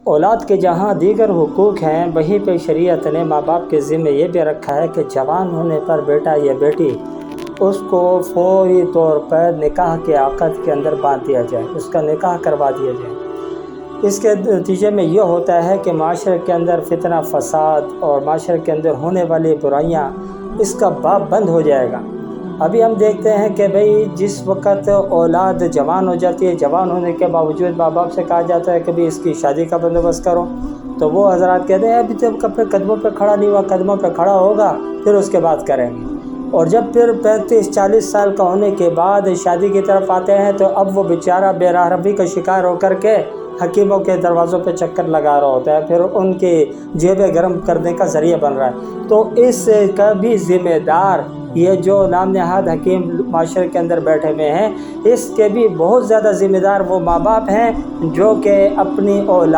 اولاد کے جہاں دیگر حقوق ہیں وہیں پہ شریعت نے ماں باپ کے ذمہ یہ بھی رکھا ہے کہ جوان ہونے پر بیٹا یا بیٹی اس کو فوری طور پر نکاح کے عقد کے اندر باندھ دیا جائے، اس کا نکاح کروا دیا جائے۔ اس کے نتیجے میں یہ ہوتا ہے کہ معاشرے کے اندر فتنہ فساد اور معاشرے کے اندر ہونے والی برائیاں اس کا باب بند ہو جائے گا۔ ابھی ہم دیکھتے ہیں کہ بھئی جس وقت اولاد جوان ہو جاتی ہے، جوان ہونے کے باوجود ماں باپ سے کہا جاتا ہے کہ بھی اس کی شادی کا بندوبست کرو، تو وہ حضرات کہتے ہیں ابھی تو اپنے قدموں پہ کھڑا نہیں ہوا، قدموں پہ کھڑا ہوگا پھر اس کے بعد کریں گے۔ اور جب پھر 35-40 سال کا ہونے کے بعد شادی کی طرف آتے ہیں تو اب وہ بیچارہ بے راہرمی کا شکار ہو کر کے حکیموں کے دروازوں پہ چکر لگا رہا ہوتا ہے، پھر ان کی جیبیں گرم کرنے کا ذریعہ بن رہا ہے۔ تو اس کا بھی ذمہ دار یہ جو نام نہاد حکیم معاشرے کے اندر بیٹھے ہوئے ہیں، اس کے بھی بہت زیادہ ذمہ دار وہ ماں باپ ہیں جو کہ اپنی اولاد